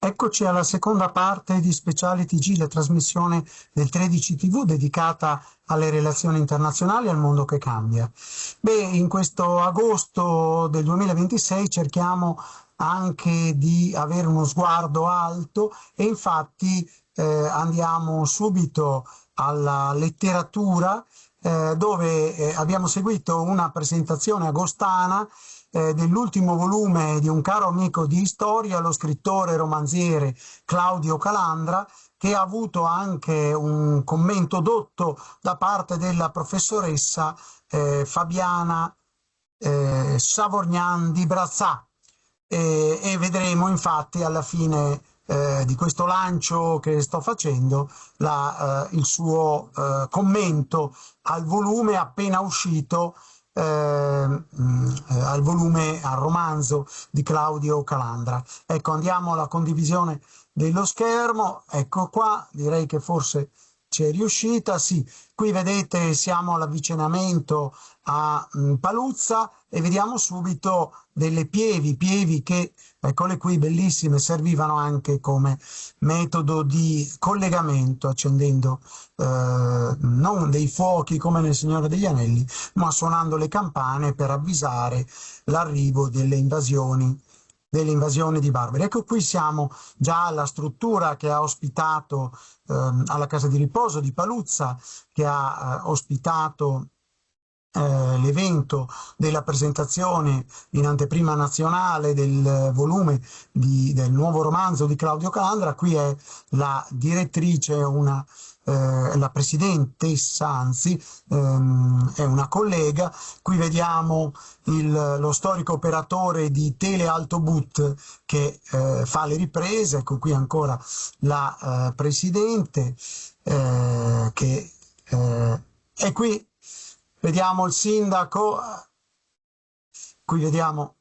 Eccoci alla seconda parte di Speciale TG, la trasmissione del 13 TV dedicata alle relazioni internazionali e al mondo che cambia. In questo agosto del 2026 cerchiamo anche di avere uno sguardo alto e infatti andiamo subito alla letteratura dove abbiamo seguito una presentazione agostana dell'ultimo volume di un caro amico di storia, lo scrittore romanziere Claudio Calandra, che ha avuto anche un commento dotto da parte della professoressa Fabiana Savorgnan di Brazzà e vedremo infatti alla fine di questo lancio che sto facendo il suo commento al volume appena uscito, al romanzo di Claudio Calandra. Ecco, andiamo alla condivisione dello schermo. Ecco qua, direi che forse c'è riuscita. Sì, qui vedete siamo all'avvicinamento a Paluzza e vediamo subito delle pievi che, eccole qui, bellissime, servivano anche come metodo di collegamento, accendendo non dei fuochi come nel Signore degli Anelli, ma suonando le campane per avvisare l'arrivo delle invasioni di barbari. Ecco, qui siamo già alla struttura che ha ospitato, alla casa di riposo di Paluzza, che ha ospitato l'evento della presentazione in anteprima nazionale del volume del nuovo romanzo di Claudio Calandra. Qui è la direttrice, la presidentessa, anzi è una collega. Qui vediamo lo storico operatore di Tele Alto But che fa le riprese. Ecco qui ancora la presidente che è qui. Vediamo il sindaco, qui vediamo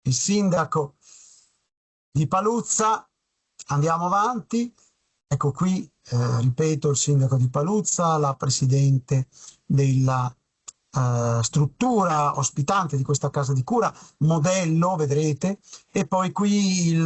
il sindaco di Paluzza. Andiamo avanti, ecco qui, ripeto, il sindaco di Paluzza, la presidente della struttura ospitante di questa casa di cura, modello, vedrete, e poi qui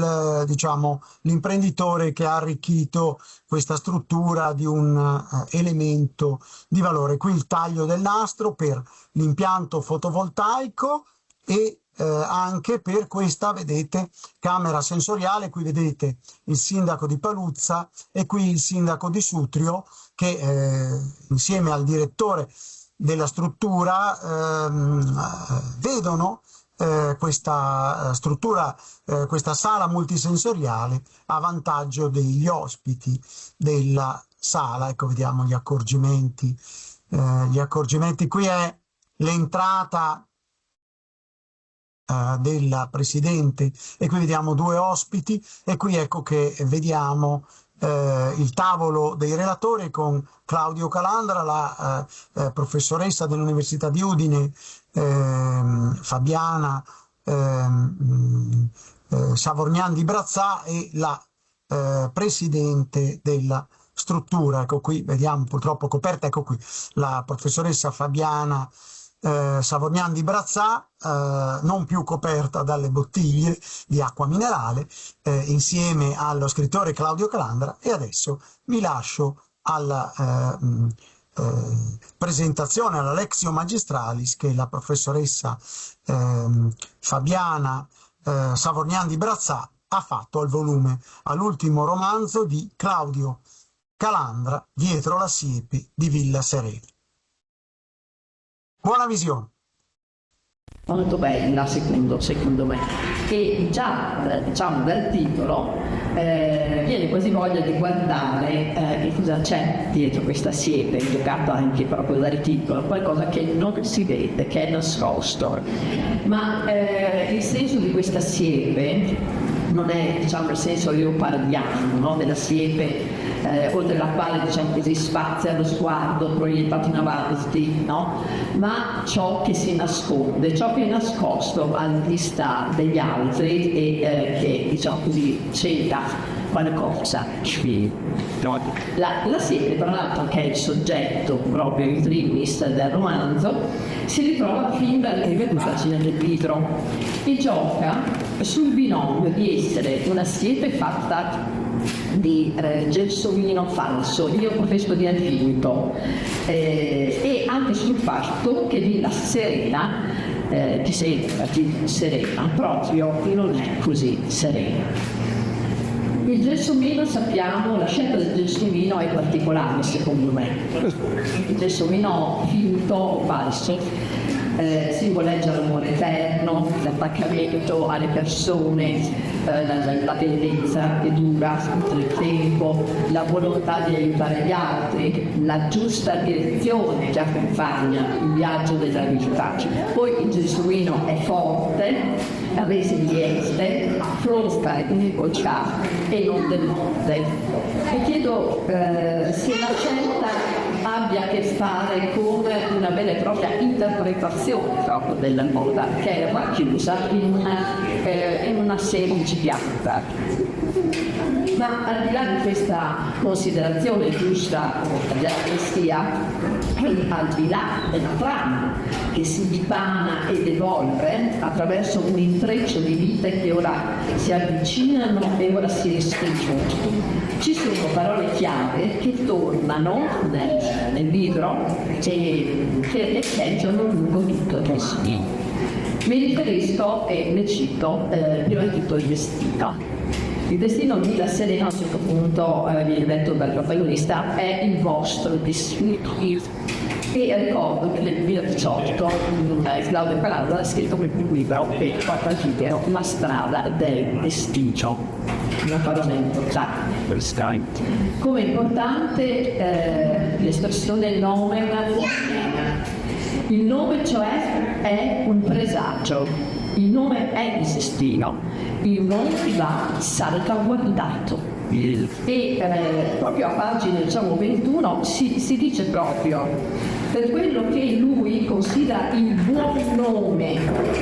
l'imprenditore che ha arricchito questa struttura di un elemento di valore. Qui il taglio del nastro per l'impianto fotovoltaico e anche per questa, vedete, camera sensoriale. Qui vedete il sindaco di Paluzza e qui il sindaco di Sutrio che insieme al direttore della struttura vedono questa struttura, questa sala multisensoriale a vantaggio degli ospiti della sala. Ecco, vediamo gli accorgimenti. Qui è l'entrata della presidente e qui vediamo due ospiti e qui ecco che vediamo il tavolo dei relatori con Claudio Calandra, la professoressa dell'Università di Udine Fabiana Savorgnan di Brazzà e la presidente della struttura. Ecco qui vediamo, purtroppo coperta, ecco qui la professoressa Fabiana Savorgnan di Brazzà, non più coperta dalle bottiglie di acqua minerale, insieme allo scrittore Claudio Calandra. E adesso vi lascio alla presentazione, alla Lectio Magistralis che la professoressa Fabiana Savorgnan di Brazzà ha fatto al volume, all'ultimo romanzo di Claudio Calandra, Dietro la siepe di Villa Serena. Buona visione. Molto bella secondo me, e già diciamo dal titolo viene quasi voglia di guardare che cosa c'è dietro questa siepe, giocato anche proprio dal titolo, qualcosa che non si vede, che è nascosto, ma il senso di questa siepe non è, diciamo, il senso leopardiano, no? Della siepe oltre la quale, diciamo così, spazia lo sguardo proiettato in avanti, no? Ma ciò che si nasconde, ciò che è nascosto al vista degli altri e che, diciamo così, ceda qualcosa. La siepe, tra l'altro, che è il soggetto proprio in primis del romanzo, si ritrova fin dalle prime pagine del libro e gioca sul binomio di essere una siepe fatta di gelsomino falso, io professo di antiquito, e anche sul fatto che Villa Serena ti sembra serena, proprio non è così serena. Il gelsomino, sappiamo, la scelta del gelsomino è particolare secondo me. Il gelsomino finto o falso simboleggia l'amore eterno, l'attaccamento alle persone, la tenerezza che dura tutto il tempo, la volontà di aiutare gli altri, la giusta direzione che accompagna il viaggio della vita. Poi il gelsomino è forte, resiliente, affronta difficoltà e non delude. E chiedo se la scelta abbia a che fare con una vera e propria interpretazione proprio della moda, che è racchiusa in una semplice pianta. Ma al di là di questa considerazione giusta della poesia, al di là della trama che si dipana ed evolve attraverso un intreccio di vite che ora si avvicinano e ora si restringono, ci sono parole chiave che tornano nel libro e che echeggiano lungo tutto il destino. Mi riferisco e ne cito prima di tutto il destino. Il destino di Villa Serena, a un certo punto viene detto dal protagonista, è il vostro destino. E ricordo che nel 2018 Claudio Calandra ha scritto quel libro che porta il titolo La strada del destino. Una parola importante. Come importante l'espressione nome. Il nome, cioè, è un presagio. Il nome è il destino, il nome va salvaguardato. E proprio a pagina 21 si dice proprio per quello che lui considera il buon nome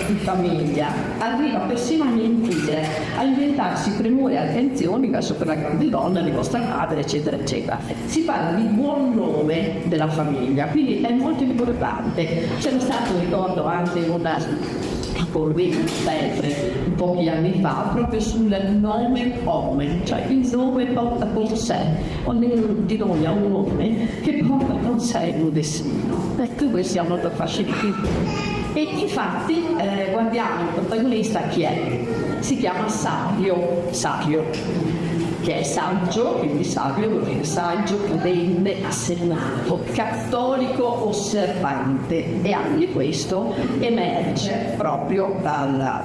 di famiglia, arriva persino a mentire, a inventarsi premure e attenzioni verso quella grande donna di vostra madre, eccetera, eccetera. Si parla di buon nome della famiglia, quindi è molto importante. C'era stato, ricordo, anche una sempre un pochi anni fa, proprio sul nome omen, cioè il nome porta con sé, ognuno di noi ha un nome che porta con sé un destino. Ecco, questo sia molto affascinante. E infatti guardiamo il protagonista chi è? Si chiama Savio, che è saggio, quindi savio vuol dire saggio, credente, assennato, cattolico osservante, e anche questo emerge proprio dalla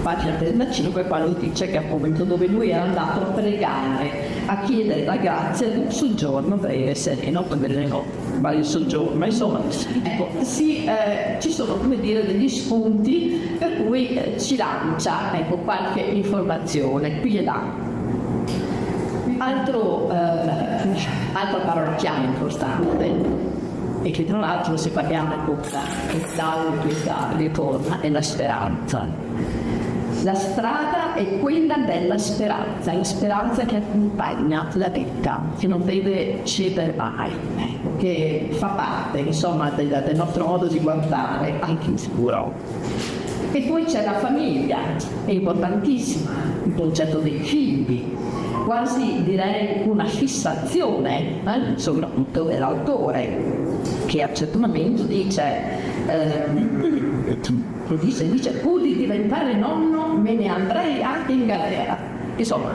pagina 35, quando dice che appunto dove lui era andato a pregare, a chiedere la grazia di un soggiorno breve e sereno, poi vedremo vari soggiorni, ma insomma ecco, ci sono, come dire, degli spunti per cui ci lancia qualche informazione qui e là. Altra parola chiave importante, e che tra l'altro se parliamo con questa ritorna, è la speranza. La strada è quella della speranza, la speranza che accompagna la vita, che non deve cedere mai, che fa parte, insomma, del nostro modo di guardare anche in futuro. E poi c'è la famiglia, è importantissima, il concetto dei figli, quasi direi una fissazione, soprattutto dell'autore, che a un certo momento dice pur di diventare nonno me ne andrei anche in galera. Insomma,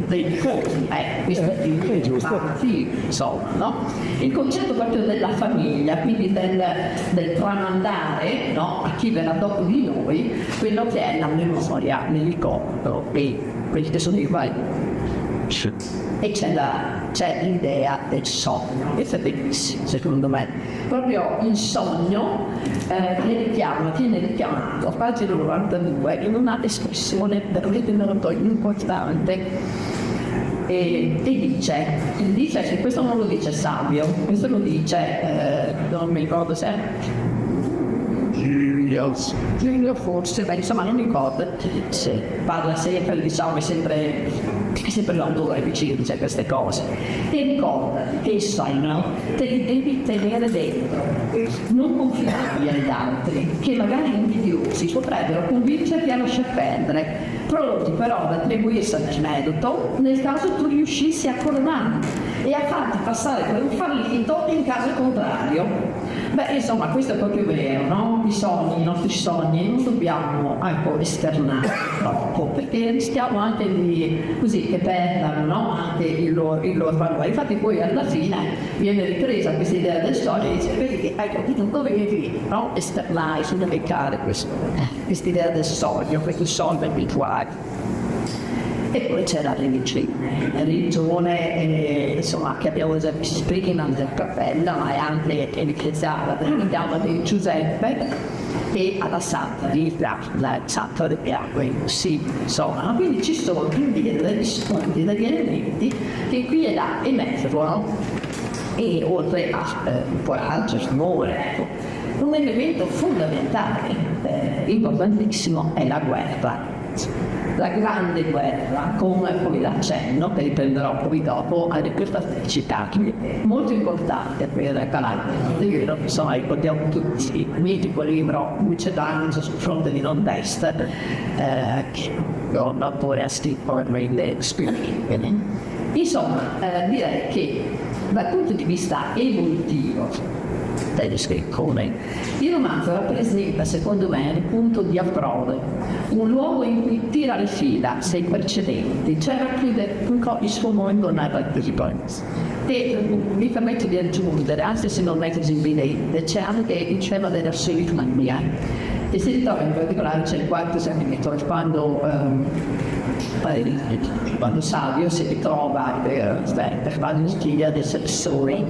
dei cosi, questo è giusto. Insomma, no? Il concetto proprio della famiglia, quindi del tramandare, no, a chi verrà dopo di noi quello che è la memoria, il ricordo e quelli che sono i vari. E c'è l'idea del sogno, questo è bellissimo secondo me, proprio il sogno viene richiamato a pagina 92 in una espressione veramente molto importante, e dice che questo non lo dice Savio, questo lo dice non mi ricordo se forse, beh, insomma non ricordo se parla sempre, diciamo, è sempre l'autore che ci dice queste cose. E ricorda che il sogno te li devi tenere dentro, non confidarli agli altri, che magari invidiosi potrebbero convincerti a lasciar perdere, pronti però ad attribuirsi all'aneddoto nel caso tu riuscissi a coronarlo e a farti passare per un fallito in caso contrario. Beh, insomma, questo è proprio vero, no? I nostri sogni non dobbiamo esternare troppo, perché rischiamo anche di, così, che perdano, no? Anche il loro valore. Infatti poi alla fine viene ripresa questa idea del sogno e dice, vedi che non dovevi, no? Esternare, significare questa idea del sogno, questo sogno abituale. E poi c'è la religione insomma, che abbiamo già visto prima del cappello, ma è anche iniziata dall'indiano di Giuseppe e alla Santa Vita, la Santa Vita, sì, insomma, quindi ci sono quindi degli spunti, degli elementi che qui e là emergono e oltre a un po' altro amore, un elemento fondamentale, importantissimo è la guerra. La grande guerra, con poi l'accenno, che riprenderò poi dopo, a questa felicità molto importante per Calabria. Insomma, ricordiamo tutti il mitico libro Micedanzo sul fronte di nord-est, che ho l'autore a scritto Insomma, direi che dal punto di vista evolutivo degli scrittoni, il romanzo rappresenta, secondo me, il punto di approdo, un luogo in cui tira le fila sei precedenti, cioè racchiude un po' il suo mondo narrativo. E mi permetto di aggiungere, anche se non è così evidente, c'è anche il tema della solitudine. E si ritrova in particolare, c'è il quarto segmento, quando Savio si ritrova per fare una stiglia dei sensori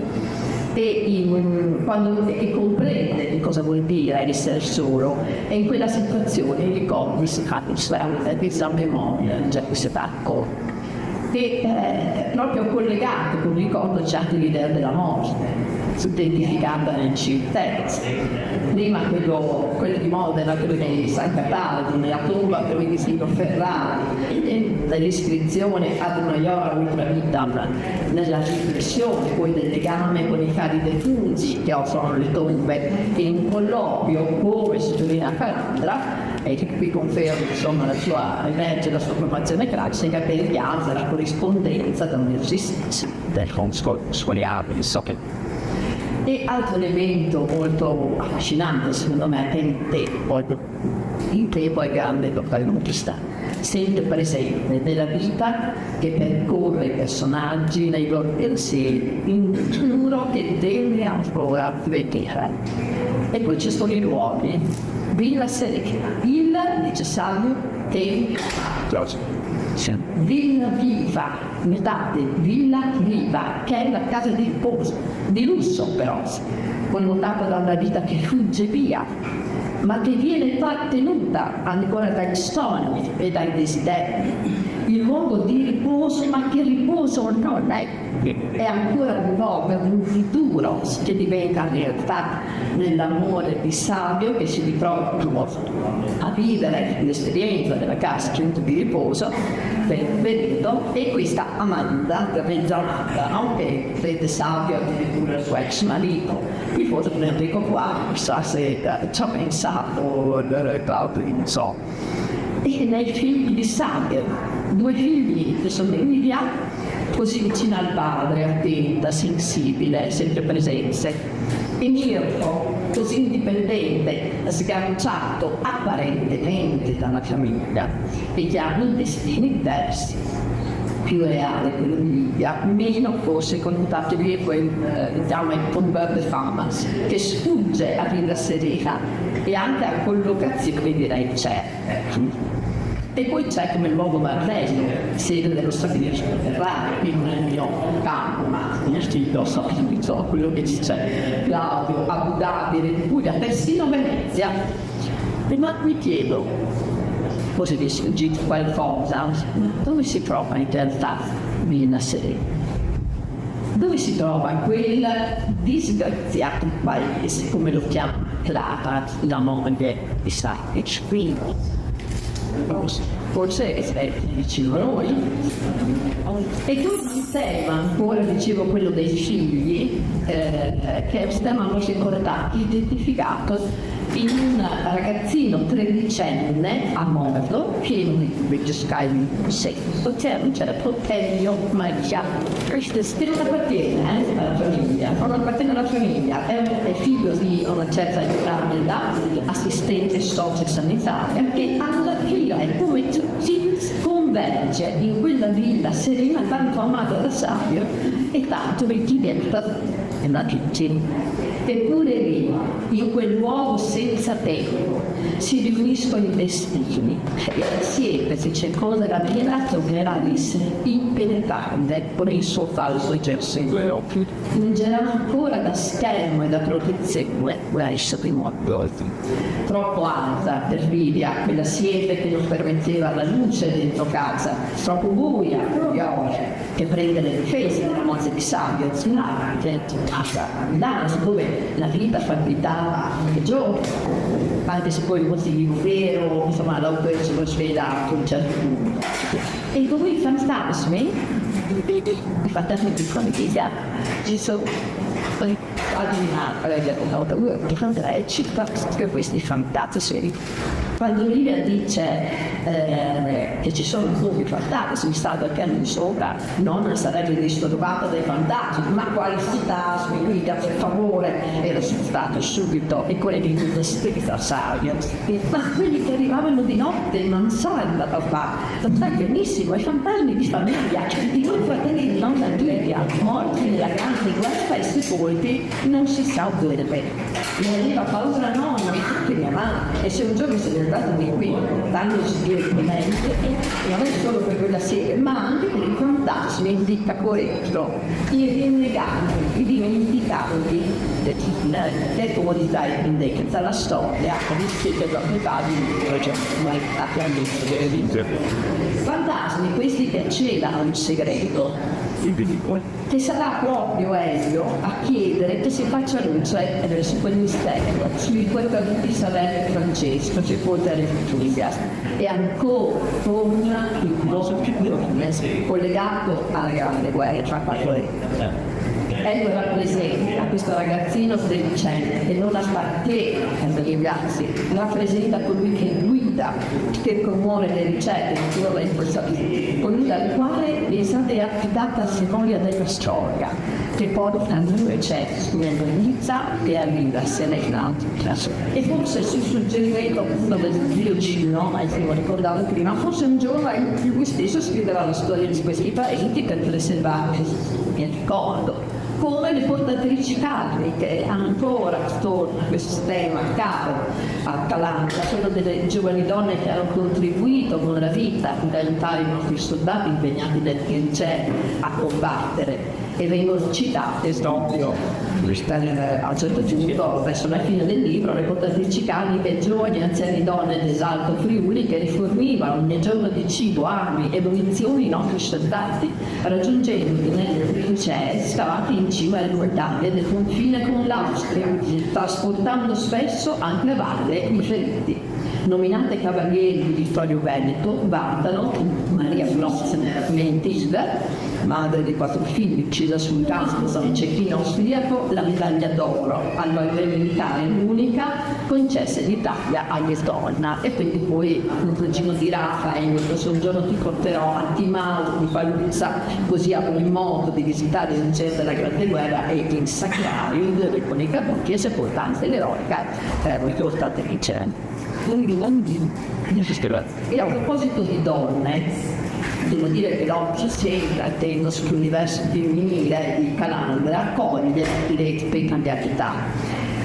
e comprende di cosa vuol dire essere solo, e in quella situazione i ricordi si fanno di San Memoria, già che si fa e proprio collegato con il ricordo già dell'idea della morte, identificata nel cimitero. Prima quello di Modena, quello di San Cataldo, nella tomba per il disegno Ferrari, dell'iscrizione ad una iora ultravitam, nella riflessione poi del legame con i cari defunti che offrono le tombe, in un colloquio come sottolinea Calandra, e che qui conferma insomma la sua formazione classica, per richiama la corrispondenza da un'esistenza del scogliato, E altro elemento molto affascinante secondo me è il tempo è grande per l'umanità, sempre presente nella vita che percorre i personaggi nei loro pensieri, in futuro che deve ancora vedere. E poi ci sono i luoghi. Villa Serena, Villa necessario tempo. Villa Viva, notate, Villa Viva, che è la casa di riposo, di lusso però, connotata da una vita che fugge via, ma che viene trattenuta ancora dai sogni e dai desideri. Il luogo di riposo, ma che riposo non è ancora un luogo per un futuro che diventa realtà nell'amore di Savio, che si ritrova a vivere l'esperienza della casa di riposo per un periodo, e questa Amanda, no? Che vede Savio addirittura il suo ex marito. Qui forse per Enrico IV, chissà se ci ha pensato Claudio, non so. E nei figli di Savio, due figli che sono Emilia, così vicina al padre, attenta, sensibile, sempre presente, e Mirko, così indipendente, sganciato apparentemente dalla famiglia, e che hanno destini diversi, più reale quello di Livia, meno forse connotato quel diciamo il Convert de Famas, che sfugge a Villa Serena e anche a collocazioni direi certe. E poi c'è come luogo Martello, sede dello stabilimento Ferrari, qui non è il mio campo, ma io so quello che dice Claudio, Abu Dhabi, Repubblica, persino Venezia. Ma mi chiedo, forse vi è sfuggito qualcosa, dove si trova in realtà Villa Serena? Dove si trova quel disgraziato paese, come lo chiamano Clara, la moglie di Savio. Forse dicevo noi. E tutto il tema, ancora dicevo quello dei figli, che è un tema molto importante, identificato in un ragazzino tredicenne a Monaco, pieno di scavi secco, c'è un certo Elio Maria. Questo non appartiene alla famiglia, non appartiene alla famiglia, è figlio di una certa età, assistente sociosanitaria, che alla fine, come si converge in quella villa serena tanto amata da Savio e tanto richiedetta nella kitchen. Eppure lì, in quel luogo senza tempo, si riuniscono i destini e assieme si c'è cosa da vera tornerà ad essere impenetrabile con il suo falso esercizio. Fungerà ancora da schermo e da protezione quella essere morto. Troppo alta per Lidia, quella siepe che non permetteva la luce dentro casa, troppo buia, che prende le difese della morte di Savio, dove la vita palpitava anche giorni, anche se poi il motivo vero, insomma, l'autore se lo svela a un certo punto. E come i fantasmi di famiglia ci sono questi fantasmi. Quando Livia dice che ci sono due fantasmi, stato al piano di sopra, non sarebbe disturbata dai fantasmi, ma quali fantasmi? Guida, per favore, era stato subito, e quelli di tutta stessa Savio. Ma quelli che arrivavano di notte in mansarda, papà, lo sai benissimo, i fantasmi di famiglia, i due fratelli di nonna Livia, morti nella grande guerra e sepolti, non si sa dove. Mi aveva paura nonna, mi tutti mia mamma, e se un giorno se ne è andato di qui, dandosi direttamente, e non è solo per quella sera, ma anche per i fantasmi, indica questo, i rinnegati, i dimenticati, le comodità e indecenza, la storia, che fantasmi, questi che celano il segreto, che sarà proprio Elio a chiedere che si faccia luce su quel mistero, sui quattro sorelle Francesco, sepolta le Giulia, e ancora torna il filosofo collegato alla grande guerra tra parole. Elio rappresenta questo ragazzino tredicenne che non appartiene ai ragazzi, rappresenta colui che guida, che promuove le ricette, colui dal quale è stata affidata la memoria della storia, che portano le ricette scrivendo Nizza e arriva a Serena. E forse si suggerimento appunto del figlio Cino, come ricordavo prima, forse un giorno lui stesso scriverà la storia di questi parenti per preservare il ricordo. Come le portatrici carniche, ancora torna questo tema caro a Calabria, sono delle giovani donne che hanno contribuito con la vita ad aiutare i nostri soldati impegnati nel trincee a combattere, e vengono citate proprio a un certo punto, verso la fine del libro, le portatrici carniche, giovani anziane donne d'Esalto Friuli che rifornivano ogni giorno di cibo, armi e munizioni i nostri soldati, raggiungendo nelle trincee scavate in cima alle montagne del confine con l'Austria, trasportando spesso anche a valle i feriti. Nominate cavalieri di Vittorio Veneto, vantano Maria Flossner Mentilda, madre di 4 figli, uccisa sul campo da un cecchino austriaco, la medaglia d'oro al valore militare unica concessa in Italia a Donna. E quindi poi un regino di Raffaele, questo un giorno ti porterò a Timau di Paluzza, così avrò il modo di visitare il centro della Grande Guerra e il sacrario dove con i caduti e sepoltanze l'eroica portatrice. E a proposito di donne, devo dire che l'occhio sempre attento sull'universo femminile di Calabria accoglie le cambialità,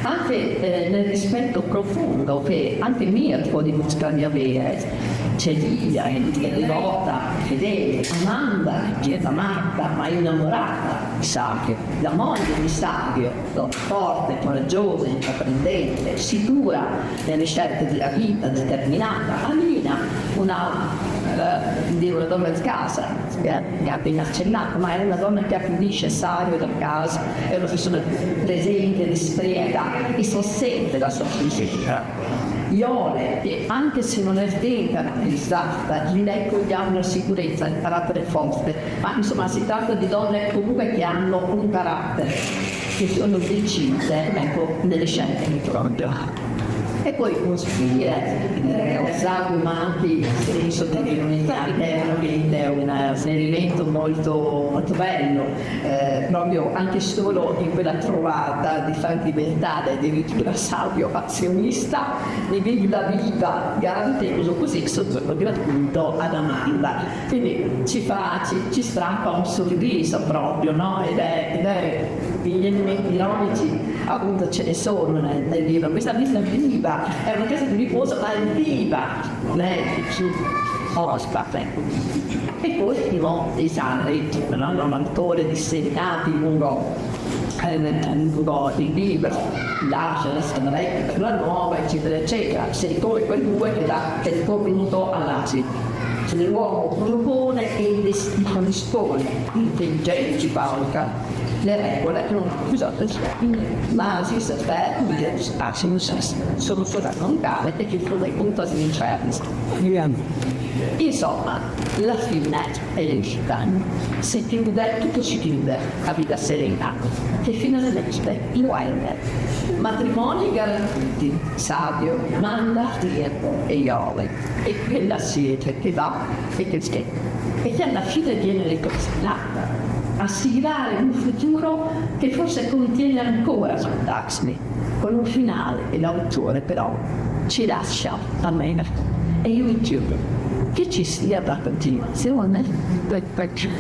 anche nel rispetto profondo che anche Mirko dimostra di avere. C'è Livia, che è devota, fedele, Amanda, pieta Marta, ma innamorata di Savio, la moglie di Savio, forte, coraggiosa, intraprendente, sicura nelle scelte della vita, determinata. Amina, una di una donna di casa, mi ha appena accennato, ma è una donna che accudisce Sario da casa, è una persona presente, discreta e sente la sua fisica. Iole, che anche se non è ben caratterizzata, in lei cogliamo una sicurezza, il carattere forte, ma insomma si tratta di donne comunque che hanno un carattere, che sono decise, ecco, nelle scelte che pronto. E poi costruire Osago Manchi nel senso dell'unità è un snellimento molto bello, proprio anche solo in quella trovata di far diventare addirittura savio azionista, di viva viva, garantendo così sotto gratuito ad Amanda. Quindi ci strappa un sorriso proprio, no? Ed è gli elementi ironici appunto ce ne sono nel libro. Questa vita viva è una casa di riposo, ma è viva, lei su ospite. E poi dei Sarri, un autore di segnati lungo il libro, lascia la scandaletta per la nuova, eccetera, eccetera. Sei poi quel due che è fornuto all'asilo. Se l'uomo propone e il destino rispone, intelligente ci pauca. Le regole non scusate, ma si sono solo raccontare e che sono dei punti di incertezza. Insomma, la fine è uscita. Si chiude, tutto si chiude a vita serena. Che finalmente il Wilder. Matrimoni garantiti, Savio, Manda, Tirco e Iole. E quella siete che va e che scherza. E che alla fine viene riconciliata a siglare un futuro che forse contiene ancora Daxley, con un finale e l'autore però ci lascia a me e io in più che ci sia la continuazione. Grazie.